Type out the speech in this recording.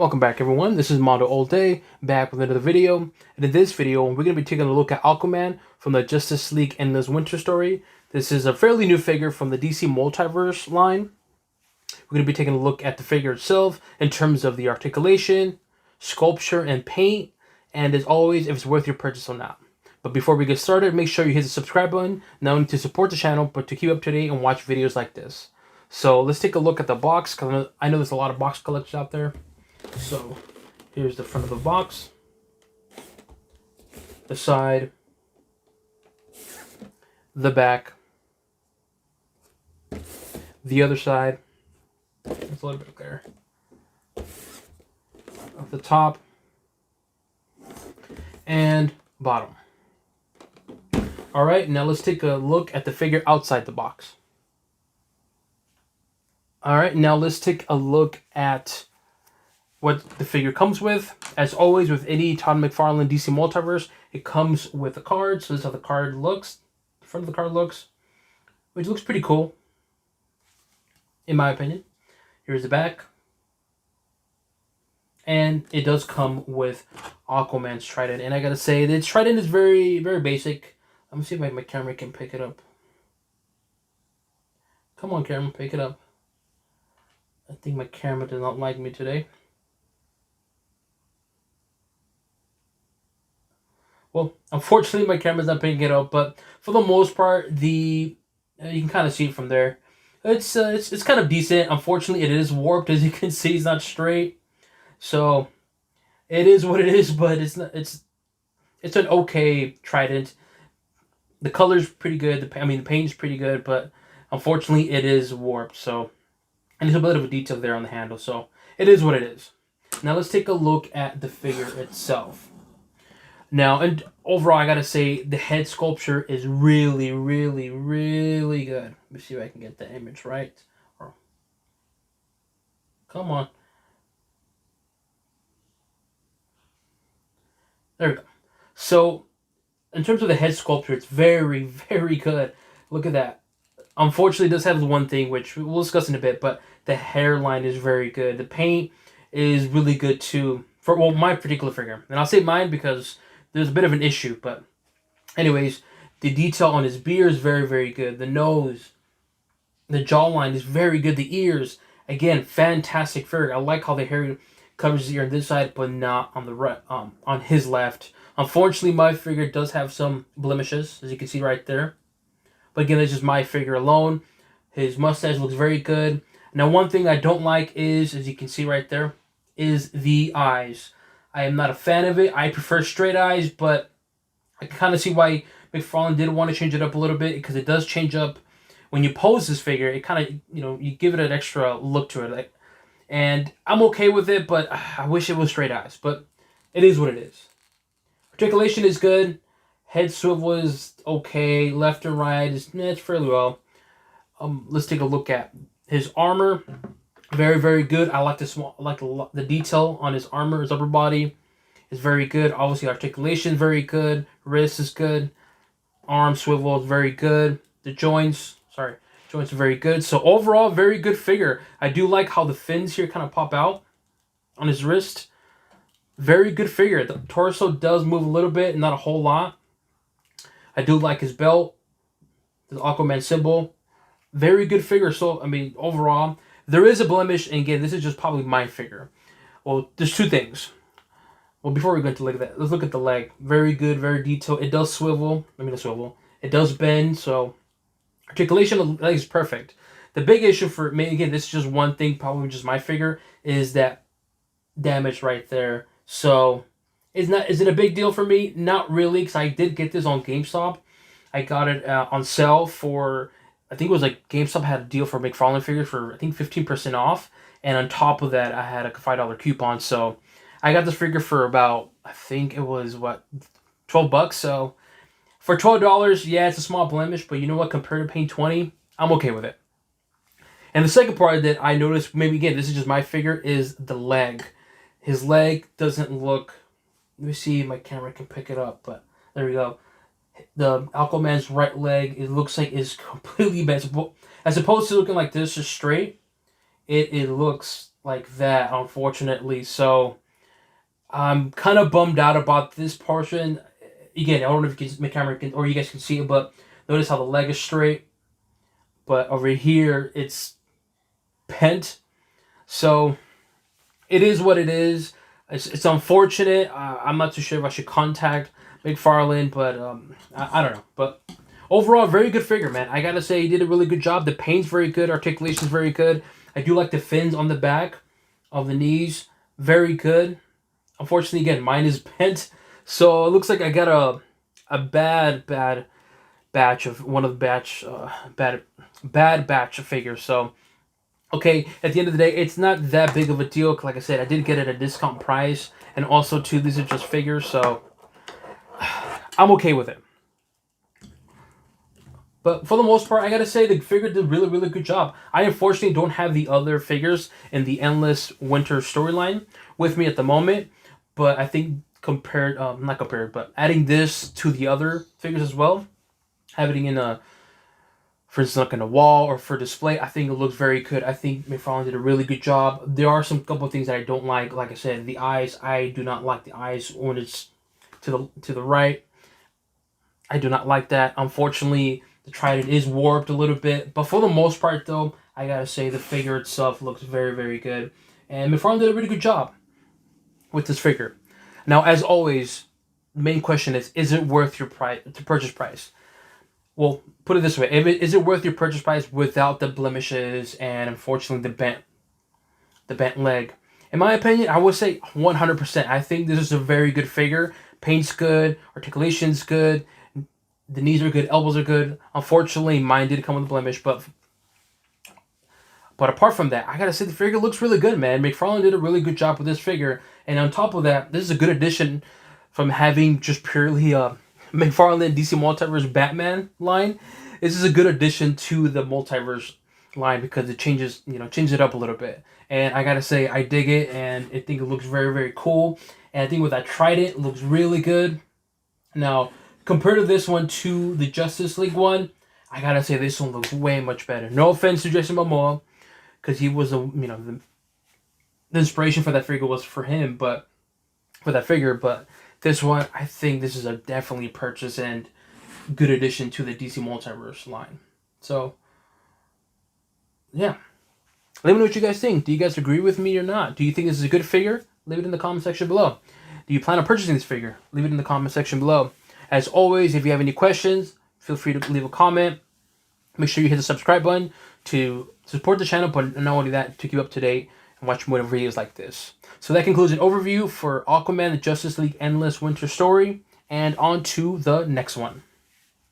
Welcome back, everyone. This is MandoAllDay, back with another video. And in this video, we're going to be taking a look at Aquaman from the Justice League Endless Winter story. This is a fairly new figure from the DC Multiverse line. We're going to be taking a look at the figure itself in terms of the articulation, sculpture, and paint. And as always, if it's worth your purchase or not. But before we get started, make sure you hit the subscribe button, not only to support the channel, but to keep up to date and watch videos like this. So let's take a look at the box, because I know there's a lot of box collectors out there. So here's the front of the box, the side, the back, the other side, there's a little bit there, of the top, and bottom. Alright, now let's take a look at the figure outside the box. Alright, now let's take a look at what the figure comes with. As always, with any Todd McFarlane DC Multiverse, it comes with a card. So this is how the card looks. The front of the card looks, which looks pretty cool, in my opinion. Here's the back. And it does come with Aquaman's Trident. And I gotta say, the Trident is very, very basic. Let me see if my camera can pick it up. Come on, camera, pick it up. I think my camera does not like me today. Well, unfortunately, my camera's not picking it up, but for the most part, you can kind of see it from there. It's kind of decent. Unfortunately, it is warped, as you can see. It's not straight, so it is what it is. But it's not. It's an okay Trident. The color's pretty good. The paint's pretty good, but unfortunately, it is warped. So, and there's a bit of a detail there on the handle. So it is what it is. Now let's take a look at the figure itself. Now, and overall, I gotta say, the head sculpture is really, really, really good. Let me see if I can get the image right. Oh. Come on. There we go. So, in terms of the head sculpture, it's very, very good. Look at that. Unfortunately, it does have one thing, which we'll discuss in a bit, but the hairline is very good. The paint is really good, too, for, well, my particular figure. And I'll say mine because there's a bit of an issue, but anyways, the detail on his beard is very, very good. The nose, the jawline is very good. The ears, again, fantastic figure. I like how the hair covers the ear on this side, but not on the right, on his left. Unfortunately, my figure does have some blemishes, as you can see right there. But again, that's just my figure alone. His mustache looks very good. Now, one thing I don't like is, as you can see right there, is the eyes. I am not a fan of it. I prefer straight eyes, but I can kind of see why McFarlane did want to change it up a little bit, because it does change up when you pose this figure. It kind of, you give it an extra look to it. And I'm okay with it, but I wish it was straight eyes. But it is what it is. Articulation is good. Head swivel is okay. Left and right is it's fairly well. Let's take a look at his armor. Very, very good. I like the detail on his armor. His upper body is very good. Obviously, articulation is very good. Wrist is good. Arm swivel is very good. The joints are very good. So overall, very good figure. I do like how the fins here kind of pop out on his wrist. Very good figure. The torso does move a little bit, not a whole lot. I do like his belt. The Aquaman symbol. Very good figure. So, overall, there is a blemish, and again, this is just probably my figure. Well, there's two things. Well, before we go into look at that, let's look at the leg. Very good, very detailed. It does swivel. It does bend, so articulation of the leg is perfect. The big issue for me, again, this is just one thing, probably just my figure, is that damage right there. So, is it a big deal for me? Not really, because I did get this on GameStop. I got it on sale for, I think it was like GameStop had a deal for McFarlane figures for, I think, 15% off. And on top of that, I had a $5 coupon. So I got this figure for about, I think it was, $12. So for $12, yeah, it's a small blemish. But you know what? Compared to paying $20, I'm okay with it. And the second part that I noticed, maybe again, this is just my figure, is the leg. His leg doesn't look, let me see if my camera can pick it up. But there we go. The Aquaman's right leg, it looks like is completely bent. As opposed to looking like this, just straight, it looks like that, unfortunately. So I'm kind of bummed out about this portion. Again, I don't know if you can, my camera can, or you guys can see it, but notice how the leg is straight, but over here it's bent. So it is what it is. It's unfortunate. I'm not too sure if I should contact McFarlane, but I don't know. But overall, very good figure, man. I gotta say, he did a really good job. The paint's very good. Articulation's very good. I do like the fins on the back of the knees. Very good. Unfortunately, again, mine is bent. So it looks like I got a bad batch of one of the bad batch of figures. So okay, at the end of the day, it's not that big of a deal. Like I said, I did get it at a discount price, and also too, these are just figures, so I'm okay with it. But for the most part, I gotta say the figure did really good job. I unfortunately don't have the other figures in the Endless Winter storyline with me at the moment, but I think compared, not compared, but adding this to the other figures as well, having it in a, for instance, like in a wall or for display, I think it looks very good. I think McFarlane did a really good job. There are some couple of things that I don't like. Like I said, the eyes. I do not like the eyes when it's to the right. I do not like that. Unfortunately, the Trident is warped a little bit, but for the most part, though, I gotta say the figure itself looks very good, and McFarlane did a really good job with this figure. Now, as always, the main question is it worth your price, the purchase price? Well, put it this way: is it worth your purchase price without the blemishes and unfortunately the bent leg? In my opinion, I would say 100%. I think this is a very good figure. Paint's good, articulation's good, the knees are good, elbows are good. Unfortunately, mine did come with a blemish, but apart from that, I gotta say the figure looks really good, man. McFarlane did a really good job with this figure, and on top of that, this is a good addition from having just purely McFarlane DC Multiverse Batman line. This is a good addition to the Multiverse line because it changes it up a little bit. And I gotta say, I dig it, and I think it looks very cool. And I think with that Trident, it looks really good. Now, compared to this one to the Justice League one, I gotta say this one looks way much better. No offense to Jason Momoa, because he was the inspiration for that figure was for him, but for that figure, but this one, I think this is a definitely purchase and good addition to the DC Multiverse line. So, yeah. Let me know what you guys think. Do you guys agree with me or not? Do you think this is a good figure? Leave it in the comment section below. Do you plan on purchasing this figure? Leave it in the comment section below. As always, if you have any questions, feel free to leave a comment. Make sure you hit the subscribe button to support the channel, but not only that, to keep up to date and watch more videos like this. So that concludes an overview for Aquaman, the Justice League Endless Winter Story, and on to the next one.